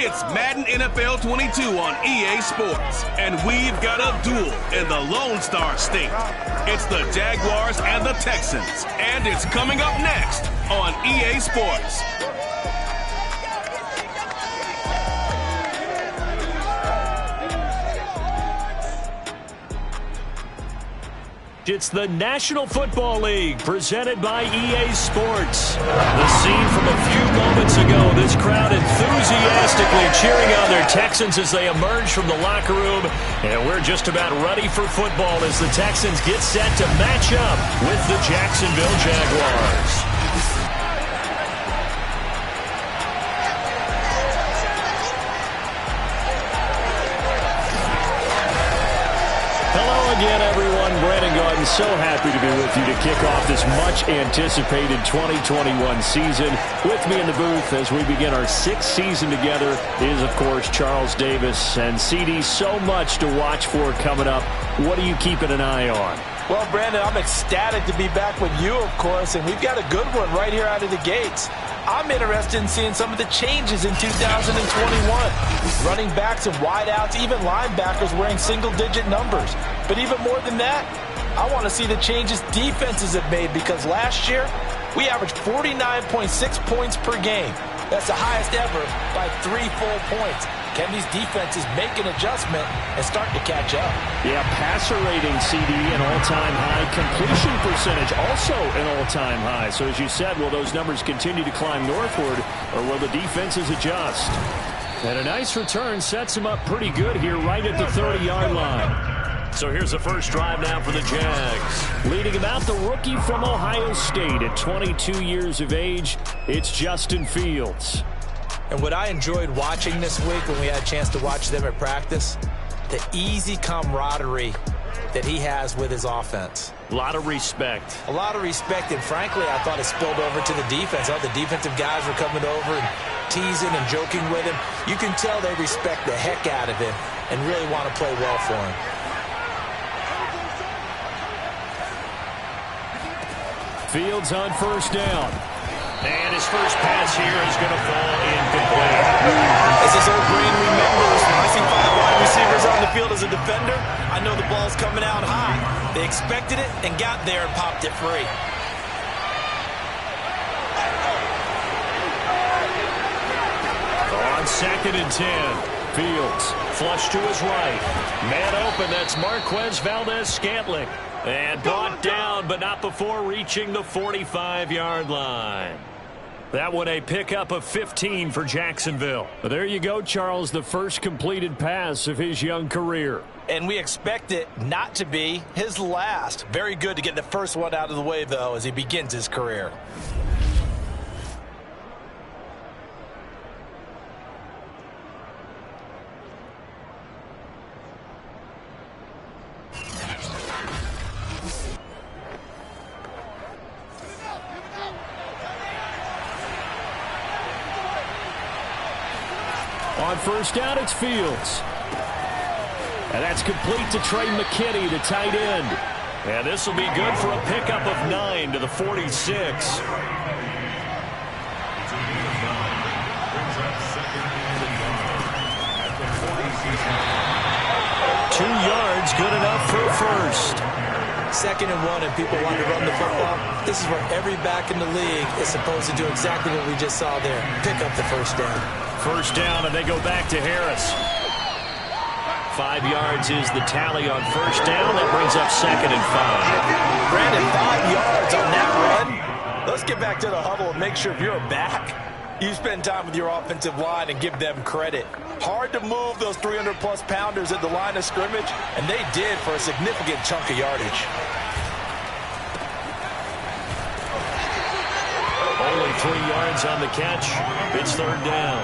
It's Madden NFL 22 on EA Sports, and we've got a duel in the Lone Star State. It's the Jaguars and the Texans, and it's coming up next on EA Sports. It's the National Football League presented by EA Sports. The scene from a few moments ago, this crowd enthusiastically cheering on their Texans as they emerge from the locker room. And we're just about ready for football as the Texans get set to match up with the Jacksonville Jaguars. Again, everyone, Brandon Garden, so happy to be with you to kick off this much-anticipated 2021 season. With me in the booth as we begin our sixth season together is, of course, Charles Davis. And, CD, so much to watch for coming up. What are you keeping an eye on? Well, Brandon, I'm ecstatic to be back with you, of course, and we've got a good one right here out of the gates. I'm interested in seeing some of the changes in 2021. Running backs and wideouts, even linebackers wearing single-digit numbers. But even more than that, I want to see the changes defenses have made, because last year we averaged 49.6 points per game. That's the highest ever by 3 full points. Can these defenses make an adjustment and start to catch up? Yeah, passer rating, CD, an all-time high. Completion percentage, also an all-time high. So as you said, will those numbers continue to climb northward, or will the defenses adjust? And a nice return sets them up pretty good here right at the 30-yard line. So here's the first drive now for the Jags. Leading him out, the rookie from Ohio State at 22 years of age, it's Justin Fields. And what I enjoyed watching this week when we had a chance to watch them at practice, the easy camaraderie that he has with his offense. A lot of respect. A lot of respect, and frankly, I thought it spilled over to the defense. All the defensive guys were coming over and teasing and joking with him. You can tell they respect the heck out of him and really want to play well for him. Fields on first down. And his first pass here is going to fall incomplete. As his old brain remembers, when I see 5 wide receivers on the field as a defender, I know the ball's coming out high. They expected it and got there and popped it free. On 2nd and 10, Fields flush to his right. Man open, that's Marquez Valdez-Scantling. And brought down, but not before reaching the 45-yard line. That one a pickup of 15 for Jacksonville. But there you go, Charles, the first completed pass of his young career. And we expect it not to be his last. Very good to get the first one out of the way, though, as he begins his career. On first down, it's Fields. And that's complete to Trey McKinney, the tight end. And this will be good for a pickup of 9 to the 46. 2 yards, good enough for a first. 2nd and 1, and people want to run the football. This is where every back in the league is supposed to do exactly what we just saw there. Pick up the first down. First down, and they go back to Harris. 5 yards is the tally on first down. That brings up 2nd and 5. Brandon, 5 yards on that run. Let's get back to the huddle and make sure if you're a back, you spend time with your offensive line and give them credit. Hard to move those 300-plus pounders at the line of scrimmage, and they did for a significant chunk of yardage. Only only 3 yards on the catch. It's third down.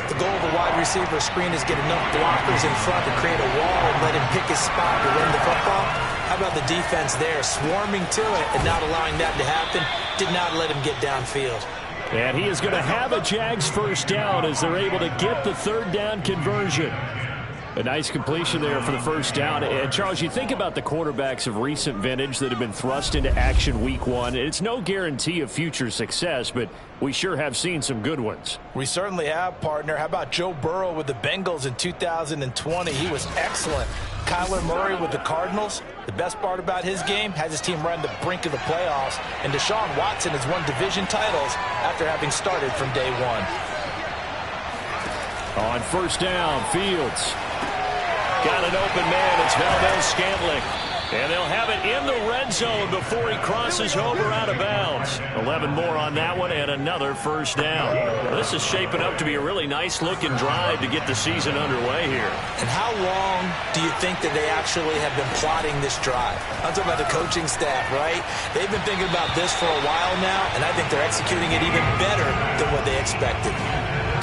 The goal of the wide receiver screen is get enough blockers in front to create a wall and let him pick his spot to run the football. How about the defense there, swarming to it and not allowing that to happen? Did not let him get downfield. And he is going to have a Jags first down as they're able to get the third down conversion. A nice completion there for the first down. And, Charles, you think about the quarterbacks of recent vintage that have been thrust into action week one. It's no guarantee of future success, but we sure have seen some good ones. We certainly have, partner. How about Joe Burrow with the Bengals in 2020? He was excellent. Kyler Murray with the Cardinals. The best part about his game has his team right on the brink of the playoffs. And Deshaun Watson has won division titles after having started from day one. On first down, Fields. Got an open man. It's Valdez-Scantling. And they'll have it in the red zone before he crosses over out of bounds. 11 more on that one and another first down. This is shaping up to be a really nice-looking drive to get the season underway here. And how long do you think that they actually have been plotting this drive? I'm talking about the coaching staff, right? They've been thinking about this for a while now, and I think they're executing it even better than what they expected.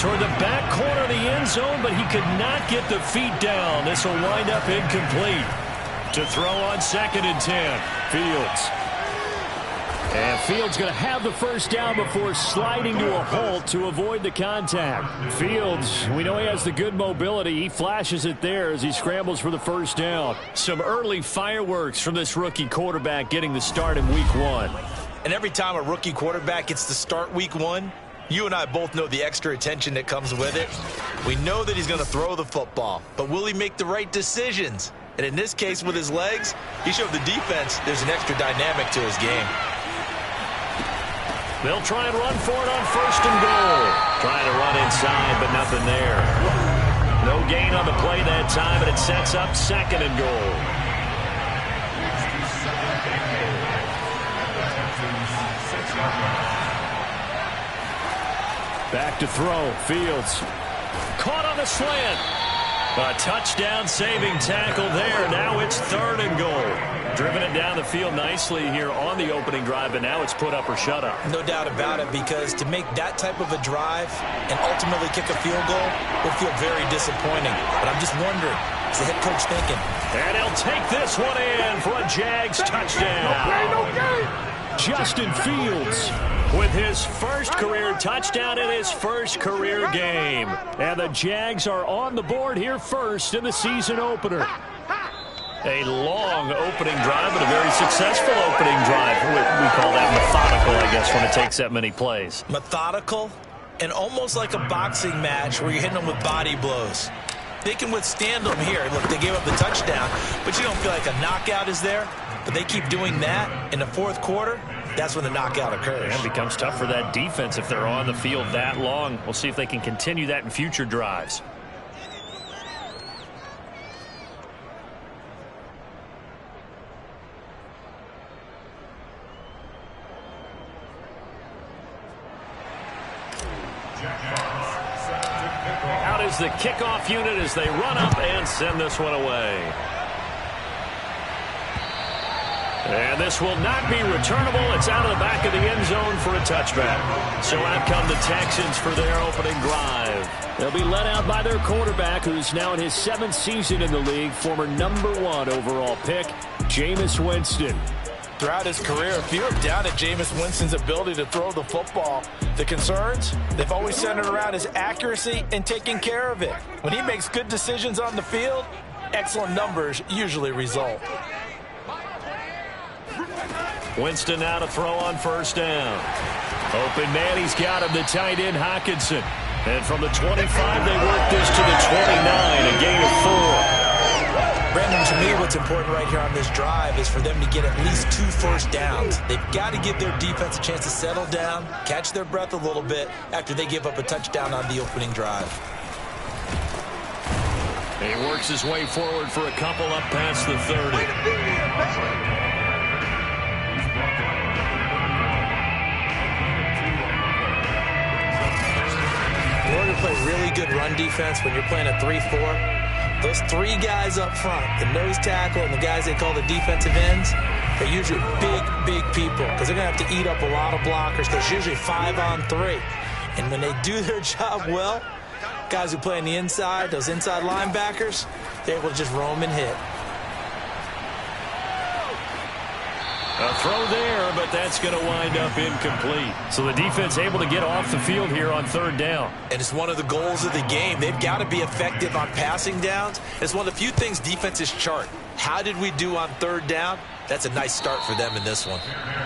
Toward the back corner of the end zone, but he could not get the feet down. This will wind up incomplete. To throw on second and 10, Fields. And Fields going to have the first down before sliding to a halt to avoid the contact. Fields, we know he has the good mobility. He flashes it there as he scrambles for the first down. Some early fireworks from this rookie quarterback getting the start in week one. And every time a rookie quarterback gets to start week one, you and I both know the extra attention that comes with it. We know that he's going to throw the football, but will he make the right decisions? And in this case, with his legs, he showed the defense there's an extra dynamic to his game. They'll try and run for it on first and goal. Trying to run inside, but nothing there. No gain on the play that time, and it sets up second and goal. Back to throw. Fields. Caught on the slant. A touchdown-saving tackle there. Now it's third and goal. Driven it down the field nicely here on the opening drive, but now it's put up or shut up. No doubt about it, because to make that type of a drive and ultimately kick a field goal will feel very disappointing. But I'm just wondering, what's the head coach thinking? And he'll take this one in for a Jags touchdown. Justin Fields with his first career touchdown in his first career game. And the Jags are on the board here first in the season opener. A long opening drive, but a very successful opening drive. We call that methodical, I guess, when it takes that many plays. Methodical and almost like a boxing match where you're hitting them with body blows. They can withstand them here. Look, they gave up the touchdown, but you don't feel like a knockout is there. But they keep doing that in the fourth quarter. That's when the knockout occurs. And it becomes tough for that defense if they're on the field that long. We'll see if they can continue that in future drives. Out is the kickoff unit as they run up and send this one away. And this will not be returnable. It's out of the back of the end zone for a touchback. So out come the Texans for their opening drive. They'll be led out by their quarterback, who's now in his 7th season in the league, former #1 overall pick, Jameis Winston. Throughout his career, if you look down at Jameis Winston's ability to throw the football, the concerns, they've always centered around his accuracy and taking care of it. When he makes good decisions on the field, excellent numbers usually result. Winston now to throw on first down. Open man, he's got him, the tight end Hockenson. And from the 25, they work this to the 29, a gain of 4. Brandon, to me, what's important right here on this drive is for them to get at least 2 first downs. They've got to give their defense a chance to settle down, catch their breath a little bit after they give up a touchdown on the opening drive. He works his way forward for a couple up past the 30. In order to play really good run defense when you're playing a 3-4, Those three guys up front, the nose tackle and the guys they call the defensive ends, they're usually big people because they're going to have to eat up a lot of blockers because it's usually 5-on-3. And when they do their job well, guys who play on the inside, those inside linebackers, they're able to just roam and hit. A throw there, but that's going to wind up incomplete. So the defense able to get off the field here on 3rd down. And it's one of the goals of the game. They've got to be effective on passing downs. It's one of the few things defenses chart. How did we do on 3rd down? That's a nice start for them in this one.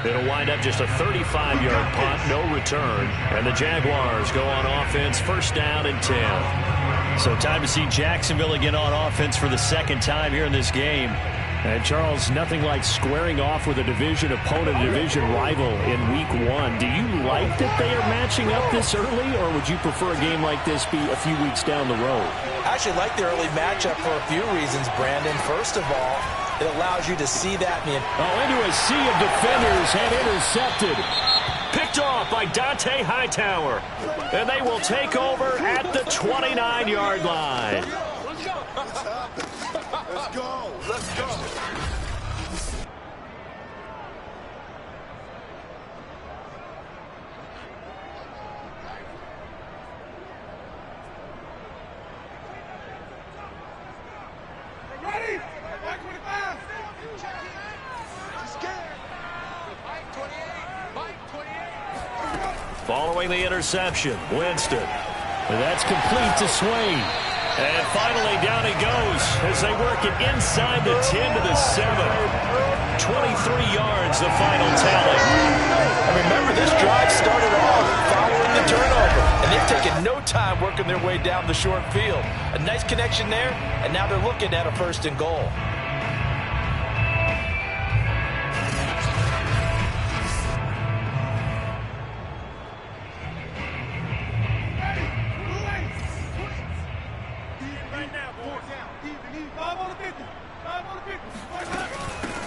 It'll wind up just a 35-yard punt, no return. And the Jaguars go on offense, 1st down and 10. So time to see Jacksonville again on offense for the 2nd time here in this game. And, Charles, nothing like squaring off with a division opponent, a division rival in Week 1. Do you like that they are matching up this early, or would you prefer a game like this be a few weeks down the road? I actually like the early matchup for a few reasons, Brandon. First of all, it allows you to see that. Into a sea of defenders and intercepted. Picked off by Dante Hightower. And they will take over at the 29-yard line. Let's go. Let's go. Ready? 25. Following the interception, Winston. And that's complete to Swain. And finally, down he goes as they work it inside the 10 to the 7. 23 yards, the final tally. And remember, this drive started off following the turnover. And they've taken no time working their way down the short field. A nice connection there, and now they're looking at a 1st and goal.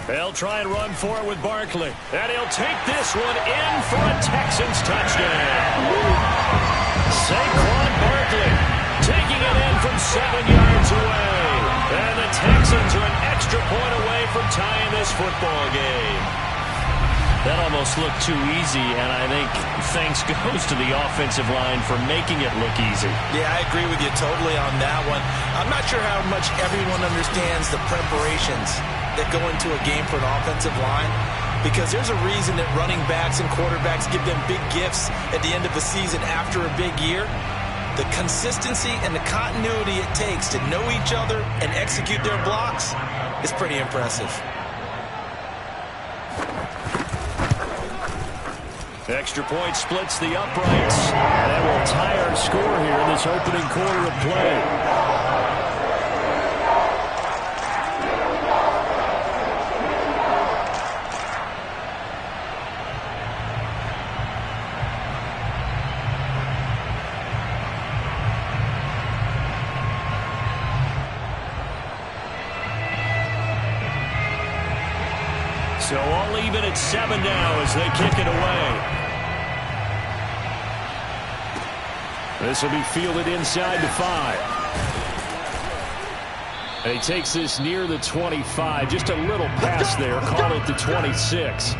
They'll try and run for it with Barkley. And he'll take this one in for a Texans touchdown. Saquon Barkley taking it in from 7 yards away. And the Texans are an extra point away from tying this football game. That almost looked too easy, and I think thanks goes to the offensive line for making it look easy. Yeah, I agree with you totally on that one. I'm not sure how much everyone understands the preparations that go into a game for an offensive line, because there's a reason that running backs and quarterbacks give them big gifts at the end of the season after a big year. The consistency and the continuity it takes to know each other and execute their blocks is pretty impressive. Extra point splits the uprights. That will tie our score here in this opening quarter of play. So all even at 7 now as they kick it away. This will be fielded inside the 5. And he takes this near the 25. Just a little pass there. Call it the 26.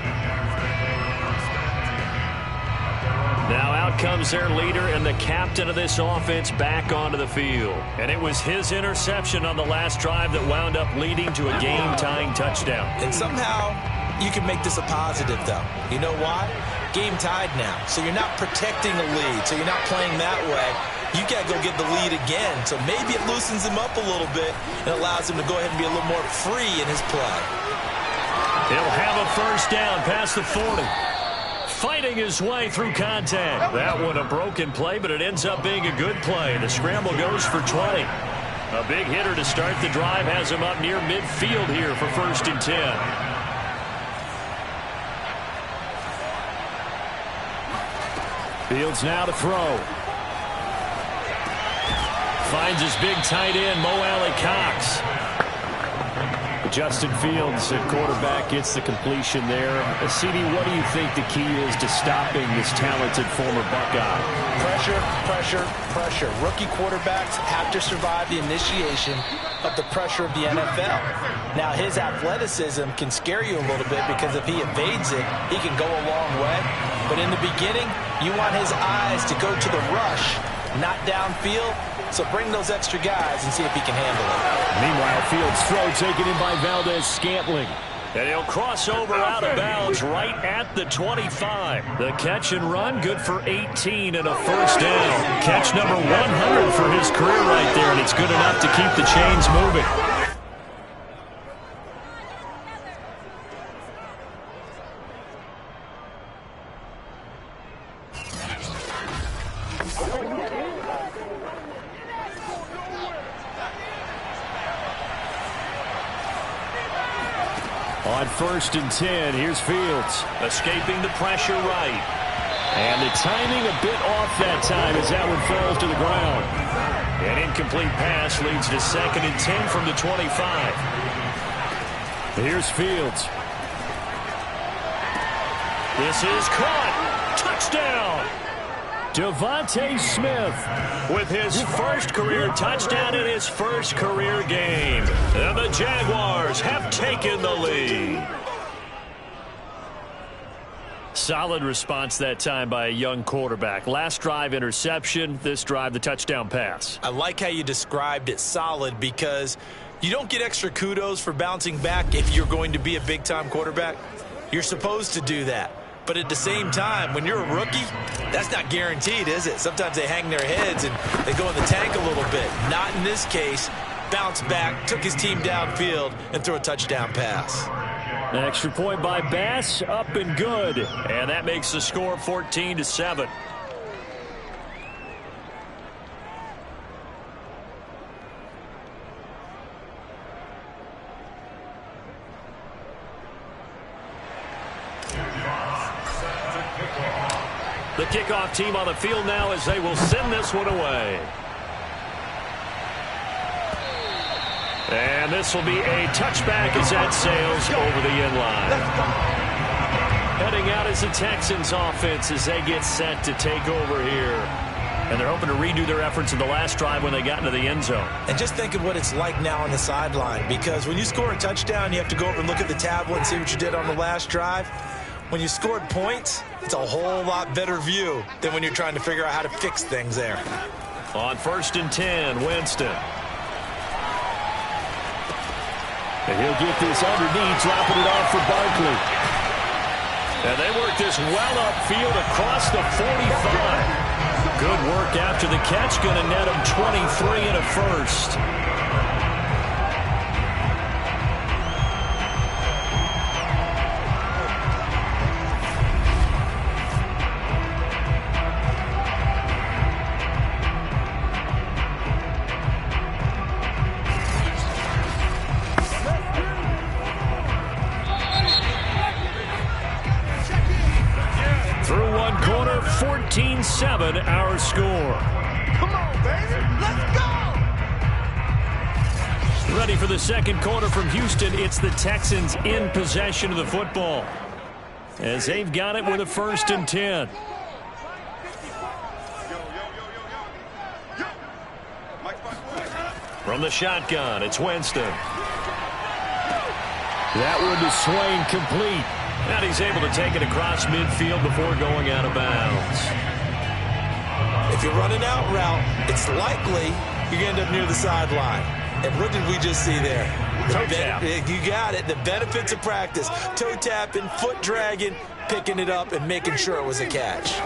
Now out comes their leader and the captain of this offense back onto the field. And it was his interception on the last drive that wound up leading to a game-tying touchdown. And somehow you can make this a positive, though. You know why? Game tied now, so you're not protecting a lead, so you're not playing that way. You got to go get the lead again, so maybe it loosens him up a little bit and allows him to go ahead and be a little more free in his play. He'll have a 1st down past the 40. Fighting his way through contact. That one a broken play, but it ends up being a good play. The scramble goes for 20. A big hitter to start the drive has him up near midfield here for 1st and 10. Fields now to throw. Finds his big tight end, Mo Alley Cox. Justin Fields at quarterback gets the completion there. CD, what do you think the key is to stopping this talented former Buckeye? Pressure, pressure, pressure. Rookie quarterbacks have to survive the initiation of the pressure of the NFL. Now, his athleticism can scare you a little bit because if he evades it, he can go a long way. But in the beginning, you want his eyes to go to the rush, not downfield. So bring those extra guys and see if he can handle it. Meanwhile, Fields' throw taken in by Valdez-Scantling. And he'll cross over out of bounds right at the 25. The catch and run, good for 18 and a first down. Catch number 100 for his career right there, and it's good enough to keep the chains moving. On 1st and 10, here's Fields. Escaping the pressure right. And the timing a bit off that time as that one falls to the ground. An incomplete pass leads to 2nd and 10 from the 25. Here's Fields. This is caught. Touchdown. Devontae Smith with his first career touchdown in his first career game. And the Jaguars have taken the lead. Solid response that time by a young quarterback. Last drive, interception. This drive, the touchdown pass. I like how you described it, solid, because you don't get extra kudos for bouncing back if you're going to be a big-time quarterback. You're supposed to do that. But at the same time, when you're a rookie, that's not guaranteed, is it? Sometimes they hang their heads and they go in the tank a little bit. Not in this case. Bounced back, took his team downfield, and threw a touchdown pass. An extra point by Bass, up and good. And that makes the score 14-7. The kickoff team on the field now as they will send this one away. And this will be a touchback as that sails over the end line. Heading out is the Texans offense as they get set to take over here. And they're hoping to redo their efforts in the last drive when they got into the end zone. And just think of what it's like now on the sideline, because when you score a touchdown, you have to go over and look at the tablet and see what you did on the last drive. When you scored points, it's a whole lot better view than when you're trying to figure out how to fix things there. On 1st and 10, Winston. And he'll get this underneath, dropping it off for Barkley. And they work this well upfield across the 45. Good work after the catch, going to net him 23 and a first. Through one quarter, 14-7 our score. Come on, baby. Let's go. Ready for the second quarter from Houston. It's the Texans in possession of the football as they've got it with a 1st and 10. From the shotgun, it's Winston. That one to Swain, complete. And he's able to take it across midfield before going out of bounds. If you're running out route, it's likely you're going to end up near the sideline. And what did we just see there? Toe tap. You got it. The benefits of practice. Toe tapping, foot dragging, picking it up, and making sure it was a catch.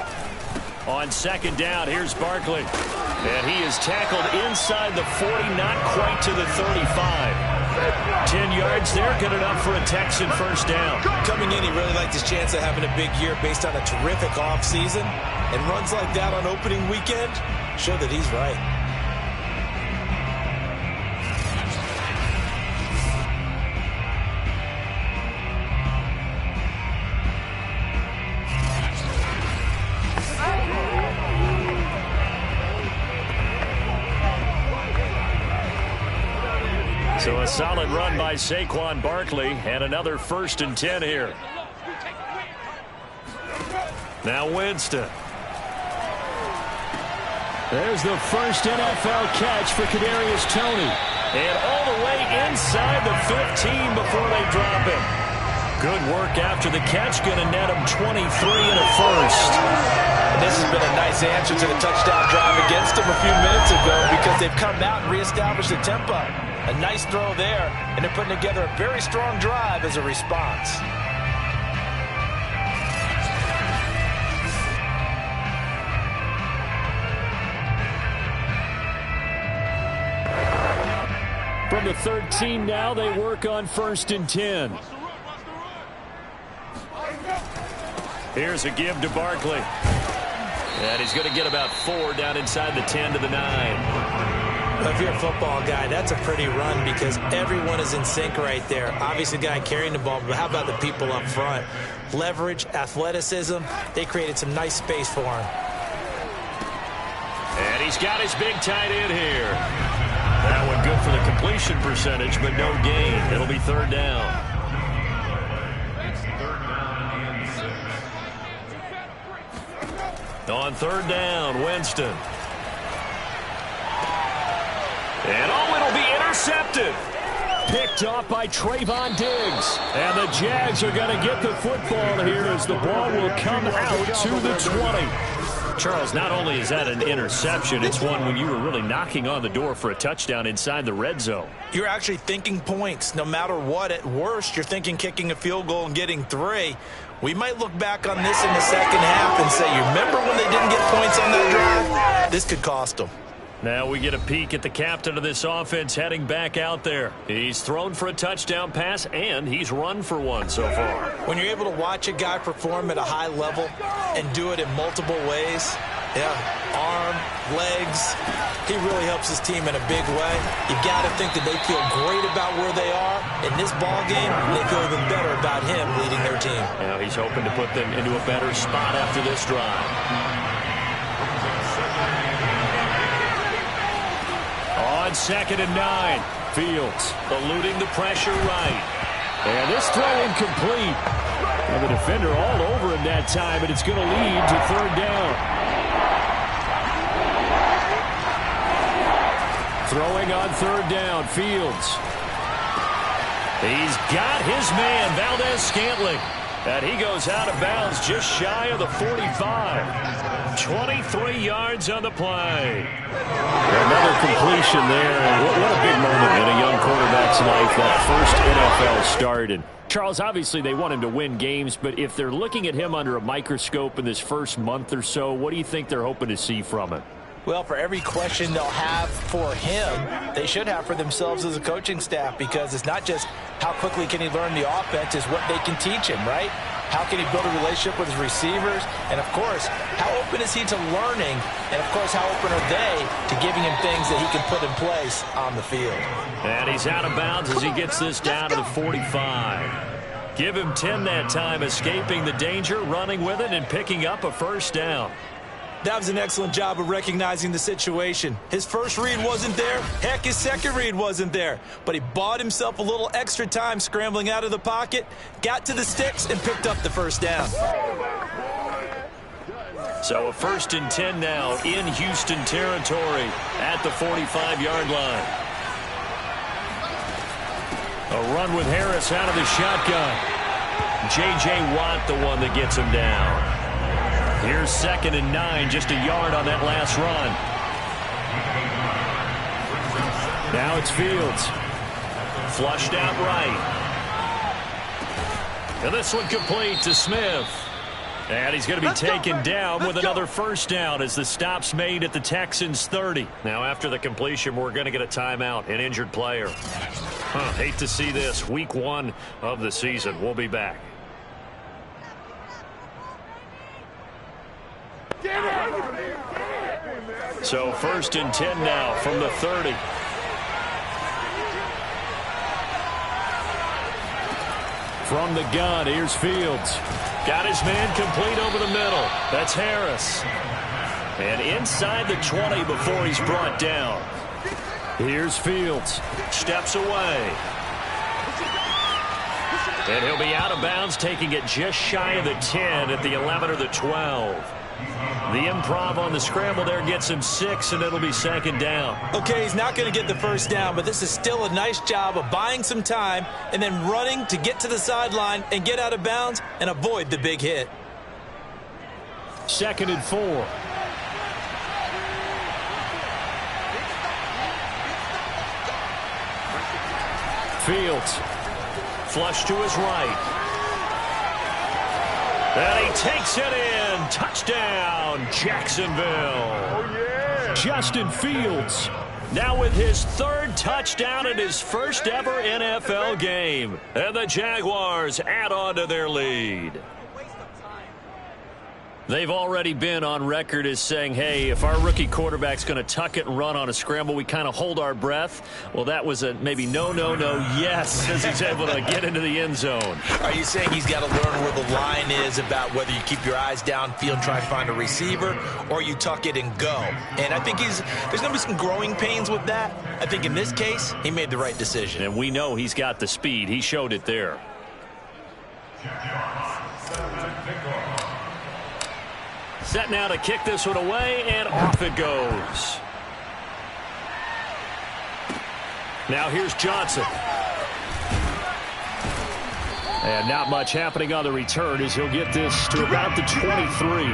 On 2nd down, here's Barkley. And he is tackled inside the 40, not quite to the 35. 10 yards there, good enough for a Texan first down. Coming in, he really liked his chance of having a big year based on a terrific offseason. And runs like that on opening weekend show that he's right. So a solid run by Saquon Barkley, and another 1st and 10 here. Now Winston. There's the first NFL catch for Kadarius Toney. And all the way inside the 15 before they drop him. Good work after the catch. Going to net him 23 and a first. And this has been a nice answer to the touchdown drive against them a few minutes ago because they've come out and reestablished the tempo. A nice throw there, and they're putting together a very strong drive as a response. From the 13 now, they work on 1st and 10. Here's a give to Barkley. And he's going to get about 4 down inside the 10 to the 9. If you're a football guy, that's a pretty run because everyone is in sync right there. Obviously, the guy carrying the ball, but how about the people up front? Leverage, athleticism, they created some nice space for him. And he's got his big tight end here. That one good for the completion percentage, but no gain. It'll be 3rd down. On 3rd down, Winston. And it'll be intercepted. Picked off by Trayvon Diggs. And the Jags are going to get the football here as the ball will come out to the 20. Charles, not only is that an interception, it's one when you were really knocking on the door for a touchdown inside the red zone. You're actually thinking points. No matter what, at worst, you're thinking kicking a field goal and getting 3. We might look back on this in the second half and say, you remember when they didn't get points on that drive? This could cost them. Now we get a peek at the captain of this offense heading back out there. He's thrown for a touchdown pass, and he's run for one so far. When you're able to watch a guy perform at a high level and do it in multiple ways, arm, legs, he really helps his team in a big way. You've got to think that they feel great about where they are in this ball game, and they feel even better about him leading their team. Now he's hoping to put them into a better spot after this drive. On 2nd and 9, Fields eluding the pressure right. And this throw incomplete. And the defender all over him that time, and it's going to lead to 3rd down. Throwing on 3rd down, Fields. He's got his man, Valdez-Scantling. And he goes out of bounds just shy of the 45. 23 yards on the play. Another completion there. And what a big moment in a young quarterback's life, that first NFL start. And Charles, obviously they want him to win games, but if they're looking at him under a microscope in this first month or so, what do you think they're hoping to see from him? Well, for every question they'll have for him, they should have for themselves as a coaching staff, because it's not just how quickly can he learn the offense, it's what they can teach him, right? How can he build a relationship with his receivers? And, of course, how open is he to learning? And, of course, how open are they to giving him things that he can put in place on the field? And he's out of bounds as he gets this down to the 45. Give him 10 that time, escaping the danger, running with it, and picking up a 1st down. That was an excellent job of recognizing the situation. His first read wasn't there. Heck, his second read wasn't there. But he bought himself a little extra time scrambling out of the pocket, got to the sticks, and picked up the 1st down. So a 1st and 10 now in Houston territory at the 45-yard line. A run with Harris out of the shotgun. J.J. Watt the one that gets him down. Here's 2nd and 9, just a yard on that last run. Now it's Fields. Flushed out right. And this one complete to Smith. And he's going to be taken down with another 1st down as the stop's made at the Texans 30. Now after the completion, we're going to get a timeout, an injured player. Hate to see this. Week 1 of the season. We'll be back. So 1st and 10 now from the 30. From the gun, here's Fields. Got his man complete over the middle. That's Harris. And inside the 20 before he's brought down. Here's Fields. Steps away. And he'll be out of bounds, taking it just shy of the 10 at the 11 or the 12. The improv on the scramble there gets him 6, and it'll be second down. Okay, he's not going to get the first down, but this is still a nice job of buying some time and then running to get to the sideline and get out of bounds and avoid the big hit. 2nd and 4. Fields. Flush to his right. And he takes it in. Touchdown, Jacksonville. Oh, yeah. Justin Fields now with his 3rd touchdown in his first ever NFL game. And the Jaguars add on to their lead. They've already been on record as saying, hey, if our rookie quarterback's going to tuck it and run on a scramble, we kind of hold our breath. Well, that was a maybe no, yes, as he's able to get into the end zone. Are you saying he's got to learn where the line is about whether you keep your eyes downfield, try to find a receiver, or you tuck it and go? And I think there's going to be some growing pains with that. I think in this case, he made the right decision. And we know he's got the speed. He showed it there. Set now to kick this one away, and off it goes. Now here's Johnson. And not much happening on the return as he'll get this to about the 23.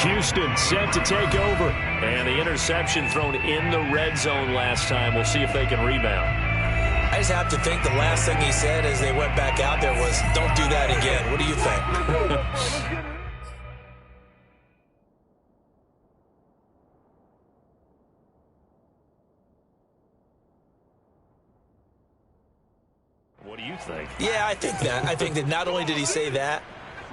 Houston set to take over. And the interception thrown in the red zone last time. We'll see if they can rebound. I just have to think the last thing he said as they went back out there was, don't do that again. What do you think? What do you think? Yeah, I think that. I think that not only did he say that,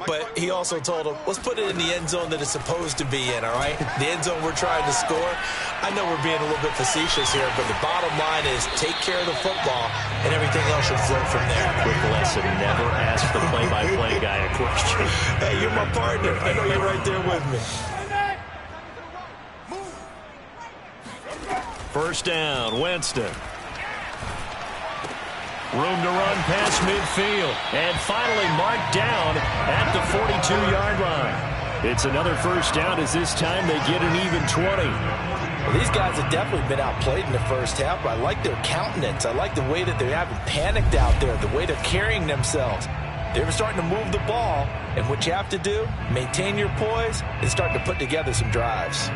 but he also told him, let's put it in the end zone that it's supposed to be in, all right? The end zone we're trying to score. I know we're being a little bit facetious here, but the bottom line is take care of the football, and everything else should flow from there. Quick lesson, never ask the play-by-play guy a question. Hey, you're my partner. I know you're right there with me. First down, Winston. Room to run past midfield. And finally marked down at the 42-yard line. It's another first down as this time they get an even 20. Well, these guys have definitely been outplayed in the first half, but I like their countenance. I like the way that they haven't panicked out there, the way they're carrying themselves. They're starting to move the ball, and what you have to do, maintain your poise, and start to put together some drives.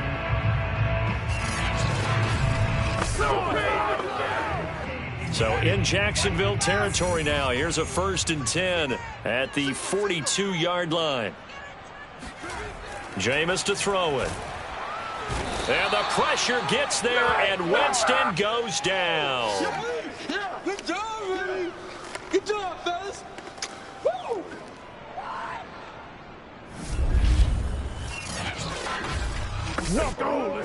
So in Jacksonville territory now. Here's a 1st and 10 at the 42-yard line. Jameis to throw it. And the pressure gets there, and Winston goes down. Good job, baby. Good job, fellas. Woo! Let's go.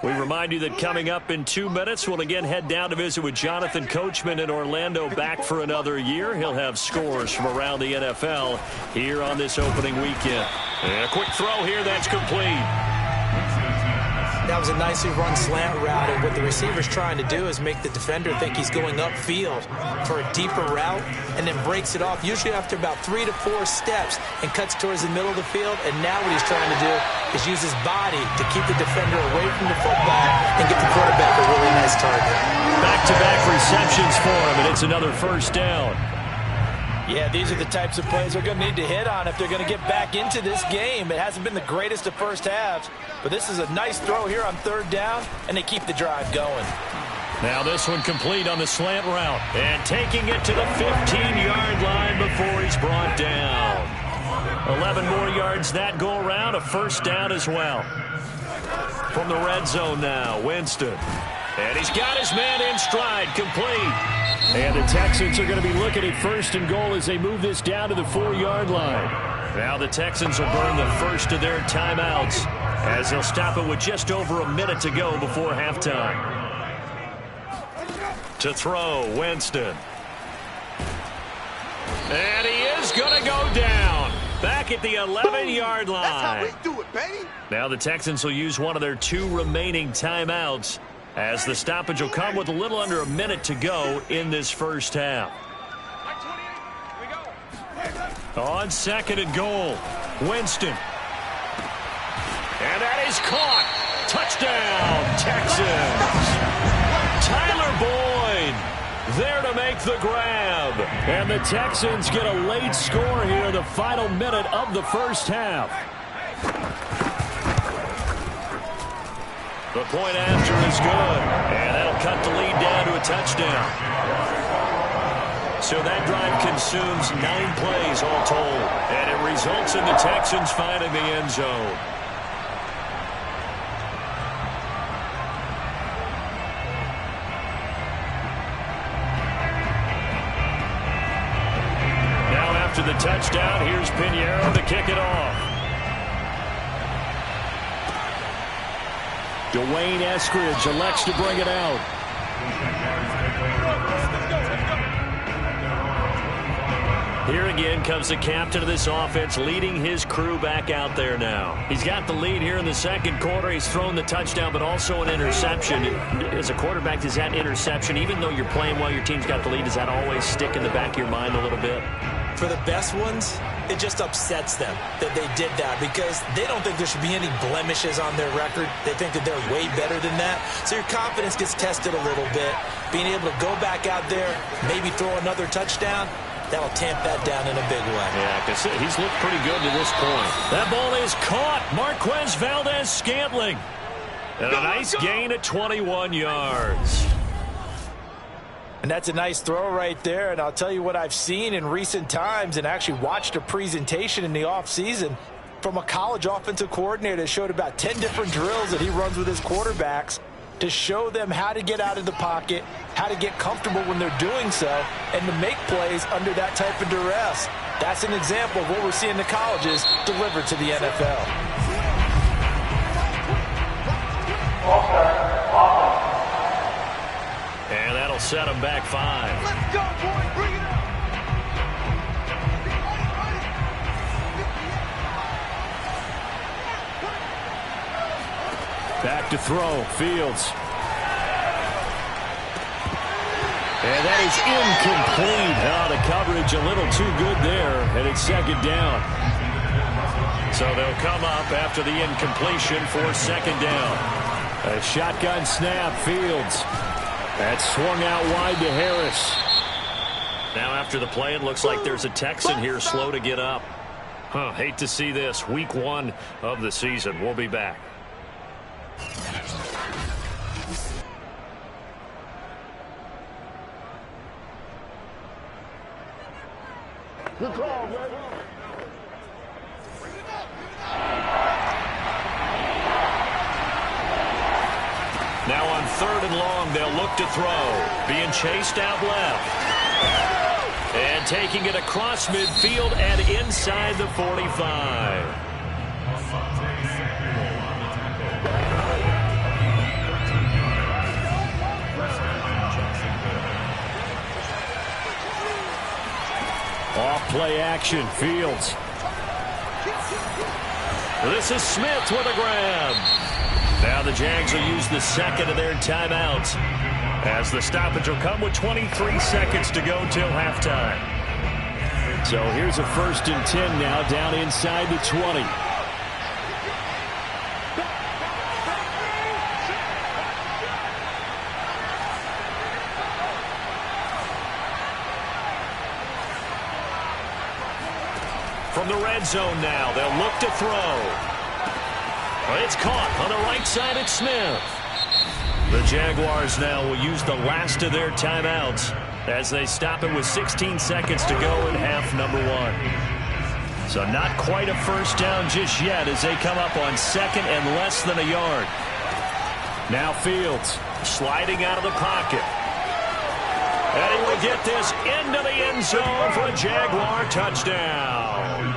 We remind you that coming up in 2 minutes, we'll again head down to visit with Jonathan Coachman in Orlando, back for another year. He'll have scores from around the NFL here on this opening weekend. And a quick throw here, that's complete. That was a nicely run slant route, and what the receiver's trying to do is make the defender think he's going upfield for a deeper route and then breaks it off, usually after about 3 to 4 steps, and cuts towards the middle of the field. And now what he's trying to do is use his body to keep the defender away from the football and get the quarterback a really nice target. Back-to-back receptions for him, and it's another first down. Yeah, these are the types of plays they're going to need to hit on if they're going to get back into this game. It hasn't been the greatest of first halves, but this is a nice throw here on 3rd down, and they keep the drive going. Now this one complete on the slant route, and taking it to the 15-yard line before he's brought down. 11 more yards that go around, a first down as well. From the red zone now, Winston. And he's got his man in stride, complete. And the Texans are going to be looking at 1st and goal as they move this down to the 4-yard line. Now the Texans will burn the first of their timeouts as they'll stop it with just over a minute to go before halftime. To throw, Winston. And he is going to go down. Back at the 11-yard line. That's how we do it, baby. Now the Texans will use one of their 2 remaining timeouts as the stoppage will come with a little under a minute to go in this first half. On 2nd and goal, Winston. And that is caught. Touchdown, Texans. Tyler Boyd there to make the grab. And the Texans get a late score here in the final minute of the first half. The point after is good. And that'll cut the lead down to a touchdown. So that drive consumes 9 plays all told. And it results in the Texans finding the end zone. After the touchdown, here's Pinheiro to kick it off. Dwayne Eskridge elects to bring it out. Here again comes the captain of this offense, leading his crew back out there now. He's got the lead here in the second quarter. He's thrown the touchdown, but also an interception. As a quarterback, does that interception, even though you're playing well, your team's got the lead, does that always stick in the back of your mind a little bit? For the best ones, it just upsets them that they did that because they don't think there should be any blemishes on their record. They think that they're way better than that. So your confidence gets tested a little bit. Being able to go back out there, maybe throw another touchdown, that'll tamp that down in a big way. Yeah, because he's looked pretty good to this point. That ball is caught. Marquez Valdez-Scantling. And a nice gain at 21 yards. And that's a nice throw right there. And I'll tell you what I've seen in recent times and actually watched a presentation in the offseason from a college offensive coordinator that showed about 10 different drills that he runs with his quarterbacks to show them how to get out of the pocket, how to get comfortable when they're doing so, and to make plays under that type of duress. That's an example of what we're seeing the colleges deliver to the NFL. And that'll set them back 5. Let's go, boy. Bring it up. Back to throw. Fields. And that is incomplete. Oh, the coverage a little too good there, and it's 2nd down. So they'll come up after the incompletion for 2nd down. A shotgun snap. Fields. That's swung out wide to Harris. Now after the play, it looks like there's a Texan here slow to get up. Hate to see this. Week 1 of the season. We'll be back. Good call, man. Now on 3rd and long, they'll look to throw. Being chased out left. And taking it across midfield and inside the 45. Off play action. Fields. This is Smith with a grab. Now the Jags will use the 2nd of their timeouts as the stoppage will come with 23 seconds to go till halftime. So here's a 1st and 10 now down inside the 20. From the red zone now, they'll look to throw. It's caught on the right side at Smith. The Jaguars now will use the last of their timeouts as they stop it with 16 seconds to go in half number 1. So not quite a first down just yet as they come up on 2nd and less than a yard. Now Fields sliding out of the pocket. And he will get this into the end zone for a Jaguar touchdown.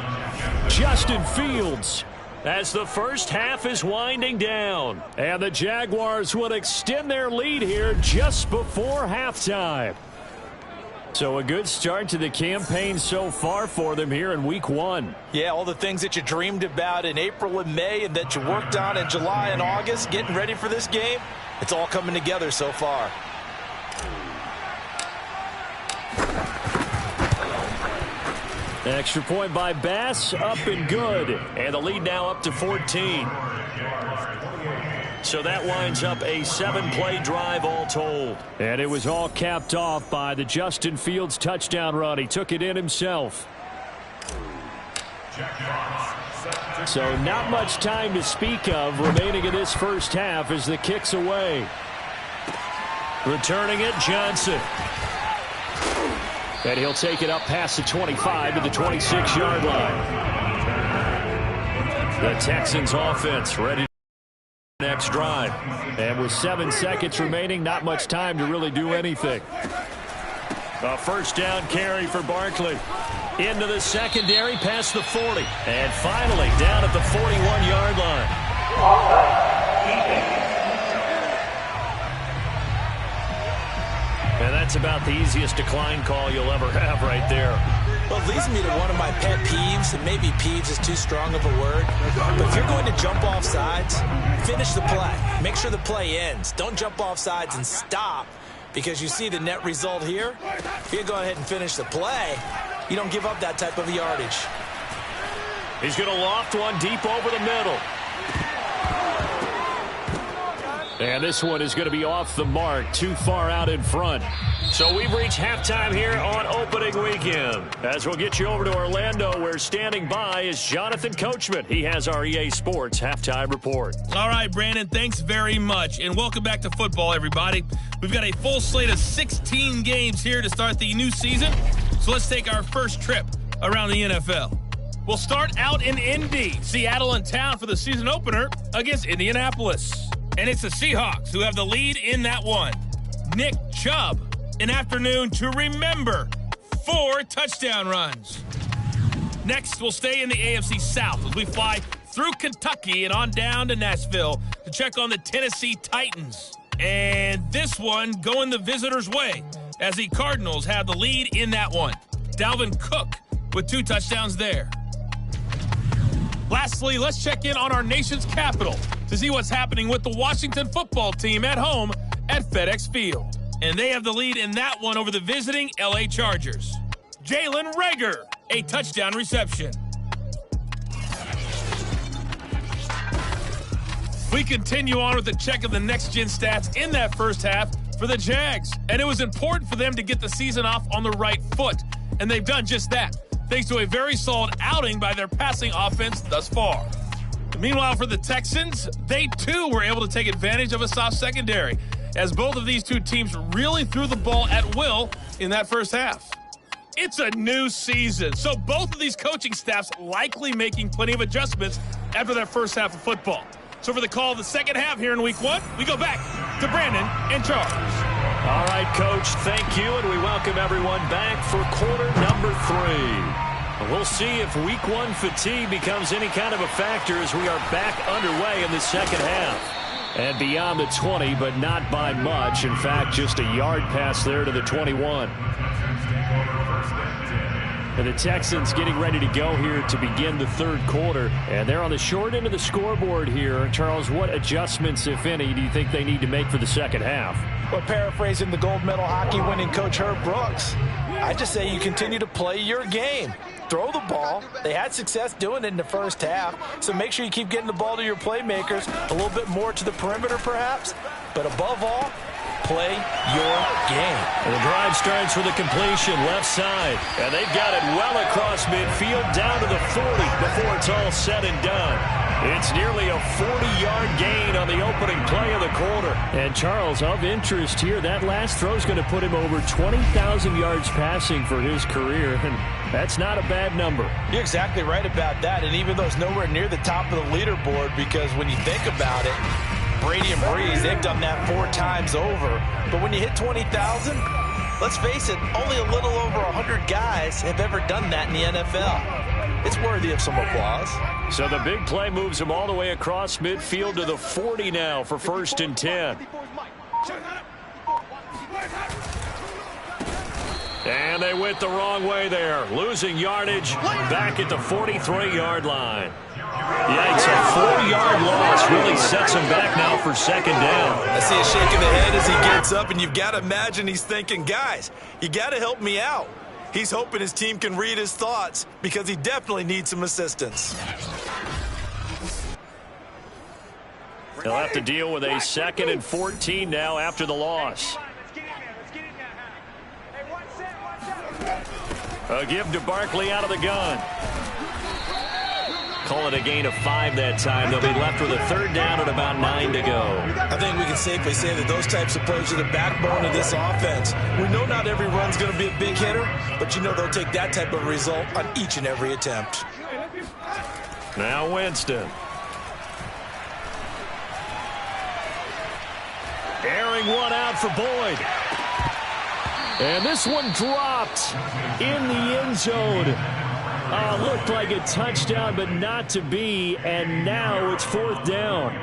Justin Fields, as the first half is winding down. And the Jaguars would extend their lead here just before halftime. So a good start to the campaign so far for them here in week 1. Yeah, all the things that you dreamed about in April and May and that you worked on in July and August, getting ready for this game, it's all coming together so far. Extra point by Bass, up and good. And the lead now up to 14. So that winds up a 7-play drive all told. And it was all capped off by the Justin Fields touchdown run. He took it in himself. So not much time to speak of remaining in this first half as the kick's away. Returning it, Johnson. And he'll take it up past the 25 to the 26-yard line. The Texans offense ready. Next drive. And with 7 seconds remaining, not much time to really do anything. A first down carry for Barkley. Into the secondary, past the 40. And finally, down at the 41-yard line. And that's about the easiest decline call you'll ever have right there. Well, it leads me to one of my pet peeves, and maybe peeves is too strong of a word, but if you're going to jump off sides, finish the play. Make sure the play ends. Don't jump off sides and stop because you see the net result here. If you go ahead and finish the play, you don't give up that type of yardage. He's going to loft one deep over the middle. And this one is going to be off the mark, too far out in front. So we've reached halftime here on opening weekend. As we'll get you over to Orlando, where standing by is Jonathan Coachman. He has our EA Sports halftime report. All right, Brandon, thanks very much. And welcome back to football, everybody. We've got a full slate of 16 games here to start the new season. So let's take our first trip around the NFL. We'll start out in Indy, Seattle in town for the season opener against Indianapolis. And it's the Seahawks who have the lead in that one. Nick Chubb, an afternoon to remember, 4 touchdown runs. Next, we'll stay in the AFC South as we fly through Kentucky and on down to Nashville to check on the Tennessee Titans. And this one going the visitors' way as the Cardinals have the lead in that one. Dalvin Cook with 2 touchdowns there. Lastly, let's check in on our nation's capital to see what's happening with the Washington football team at home at FedEx Field. And they have the lead in that one over the visiting LA Chargers. Jalen Reagor, a touchdown reception. We continue on with the check of the next-gen stats in that first half for the Jags. And it was important for them to get the season off on the right foot. And they've done just that, thanks to a very solid outing by their passing offense thus far. Meanwhile, for the Texans, they too were able to take advantage of a soft secondary, as both of these two teams really threw the ball at will in that first half. It's a new season, so both of these coaching staffs likely making plenty of adjustments after that first half of football. So for the call of the second half here in week 1, we go back to Brandon and Charles. All right, Coach, thank you, and we welcome everyone back for quarter number 3. We'll see if week 1 fatigue becomes any kind of a factor as we are back underway in the second half. And beyond the 20, but not by much. In fact, just a yard pass there to the 21. And the Texans getting ready to go here to begin the third quarter. And they're on the short end of the scoreboard here. Charles, what adjustments, if any, do you think they need to make for the second half? Well, paraphrasing the gold medal hockey winning coach Herb Brooks, I just say you continue to play your game. Throw the ball. They had success doing it in the first half, so make sure you keep getting the ball to your playmakers, a little bit more to the perimeter perhaps, but above all, play your game. And the drive starts with a completion left side, and they've got it well across midfield down to the 40 before it's all said and done. It's nearly a 40-yard gain on the opening play of the quarter. And Charles, of interest here, that last throw is going to put him over 20,000 yards passing for his career, and that's not a bad number. You're exactly right about that, and even though it's nowhere near the top of the leaderboard, because when you think about it, Brady and Breeze, they've done that 4 times over. But when you hit 20,000, let's face it, only a little over 100 guys have ever done that in the NFL. It's worthy of some applause. So the big play moves him all the way across midfield to the 40 now for 1st and 10. And they went the wrong way there, losing yardage back at the 43-yard line. Yikes, a 4-yard loss really sets him back now for second down. I see a shake of the head as he gets up, and you've got to imagine he's thinking, guys, you got to help me out. He's hoping his team can read his thoughts because he definitely needs some assistance. He'll have to deal with a 2nd and 14 now after the loss. A give to Barkley out of the gun. Call it a gain of 5 that time. They'll be left with a 3rd down and about 9 to go. I think we can safely say that those types of plays are the backbone of this offense. We know not every run's going to be a big hitter, but you know they'll take that type of result on each and every attempt. Now Winston. Airing one out for Boyd. And this one dropped in the end zone. Looked like a touchdown, but not to be. And now it's 4th down.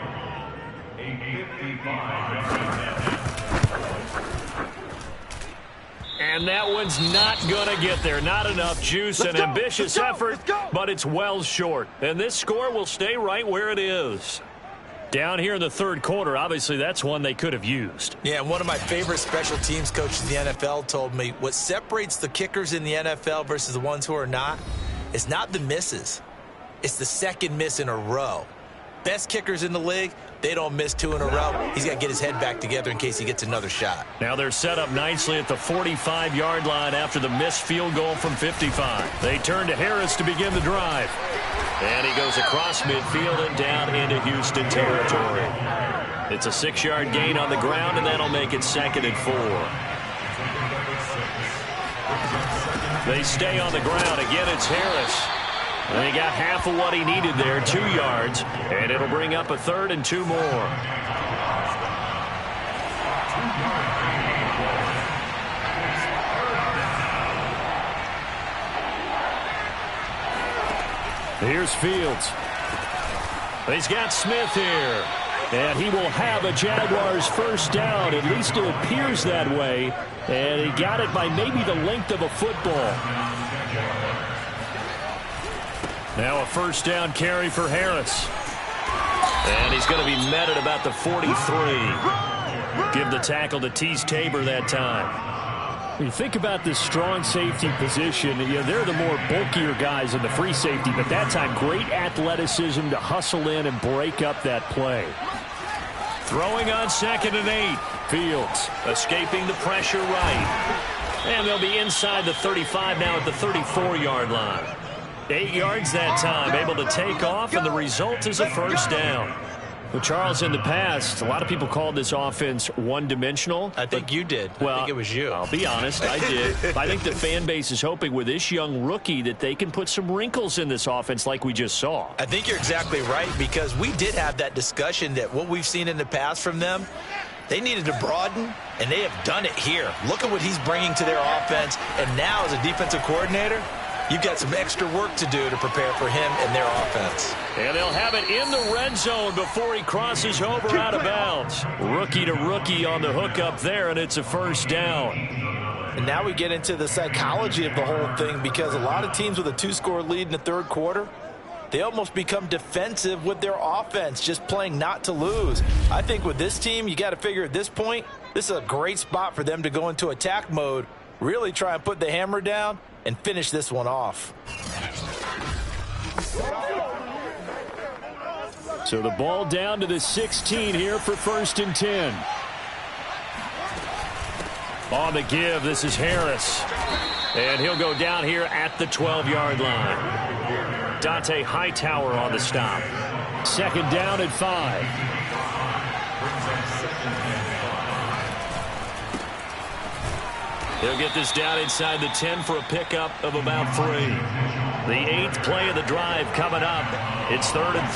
And that one's not going to get there. Not enough juice. An ambitious effort, but it's well short. And this score will stay right where it is. Down here in the 3rd quarter, obviously that's one they could have used. Yeah, and one of my favorite special teams coaches in the NFL told me what separates the kickers in the NFL versus the ones who are not is not the misses. It's the 2nd miss in a row. Best kickers in the league, they don't miss 2 in a row. He's got to get his head back together in case he gets another shot. Now they're set up nicely at the 45-yard line after the missed field goal from 55. They turn to Harris to begin the drive. And he goes across midfield and down into Houston territory. It's a 6-yard gain on the ground, and that'll make it 2nd and 4. They stay on the ground. Again, it's Harris. And he got half of what he needed there, 2 yards, and it'll bring up a 3rd and 2 more. Here's Fields. He's got Smith here. And he will have a Jaguars 1st down. At least it appears that way. And he got it by maybe the length of a football. Now a 1st down carry for Harris. And he's going to be met at about the 43. Give the tackle to Tease Tabor that time. When you think about this strong safety position, they're the more bulkier guys in the free safety, but that time great athleticism to hustle in and break up that play. Throwing on 2nd and 8. Fields escaping the pressure right. And they'll be inside the 35 now at the 34-yard line. 8 yards that time, able to take off, and the result is a 1st down. Well, Charles, in the past, a lot of people called this offense one-dimensional. I think you did. Well, I think it was you. I'll be honest, I did. I think the fan base is hoping with this young rookie that they can put some wrinkles in this offense like we just saw. I think you're exactly right, because we did have that discussion that what we've seen in the past from them, they needed to broaden, and they have done it here. Look at what he's bringing to their offense, and now as a defensive coordinator, you've got some extra work to do to prepare for him and their offense. And they'll have it in the red zone before he crosses over out of bounds. Rookie to rookie on the hook up there, and it's a 1st down. And now we get into the psychology of the whole thing, because a lot of teams with a 2-score lead in the 3rd quarter, they almost become defensive with their offense, just playing not to lose. I think with this team, you got to figure at this point, this is a great spot for them to go into attack mode, really try and put the hammer down and finish this one off. So the ball down to the 16 here for 1st and 10. On the give, this is Harris. And he'll go down here at the 12-yard line. Dante Hightower on the stop. 2nd down at 5. He'll get this down inside the 10 for a pickup of about 3. The 8th play of the drive coming up. It's 3rd and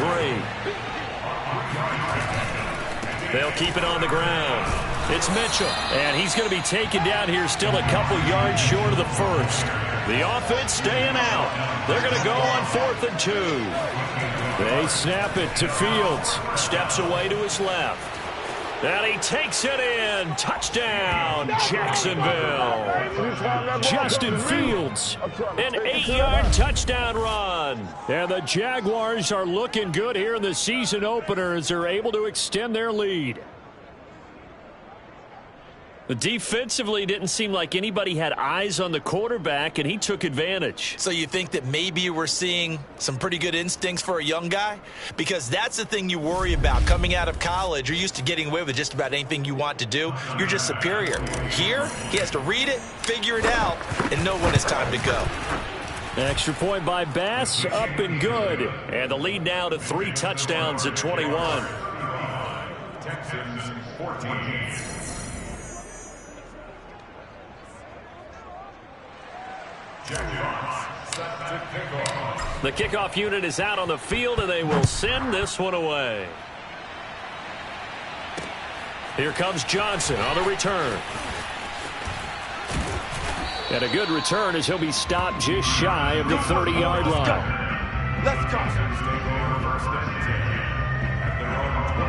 3. They'll keep it on the ground. It's Mitchell, and he's going to be taken down here still a couple yards short of the 1st. The offense staying out. They're going to go on 4th and 2. They snap it to Fields. Steps away to his left. And he takes it in. Touchdown, Jacksonville. Justin Fields, an 8-yard touchdown run. And the Jaguars are looking good here in the season opener as they're able to extend their lead. Defensively, it didn't seem like anybody had eyes on the quarterback, and he took advantage. So you think that maybe we're seeing some pretty good instincts for a young guy? Because that's the thing you worry about. Coming out of college, you're used to getting away with just about anything you want to do. You're just superior. Here, he has to read it, figure it out, and know when it's time to go. Extra point by Bass, up and good. And the lead now to 3 touchdowns at 21. Texans 14. Jaguars set to kickoff. The kickoff unit is out on the field, and they will send this one away. Here comes Johnson on the return. And a good return as he'll be stopped just shy of the 30-yard line. Let's go.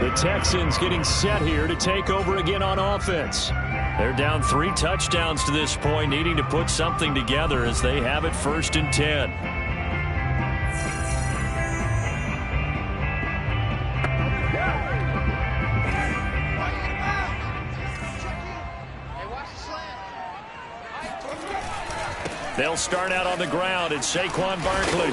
The Texans getting set here to take over again on offense. They're down 3 touchdowns to this point, needing to put something together as they have it 1st and 10. They'll start out on the ground. It's Saquon Barkley.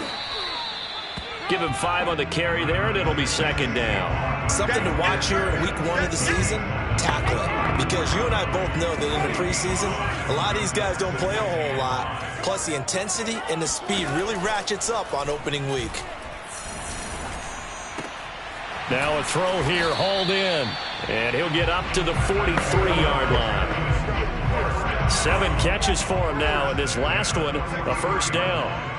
Give him 5 on the carry there, and it'll be 2nd down. Something to watch here in week 1 of the season, tackle it. Because you and I both know that in the preseason, a lot of these guys don't play a whole lot. Plus, the intensity and the speed really ratchets up on opening week. Now a throw here, hauled in. And he'll get up to the 43-yard line. 7 catches for him now, and this last one, a 1st down.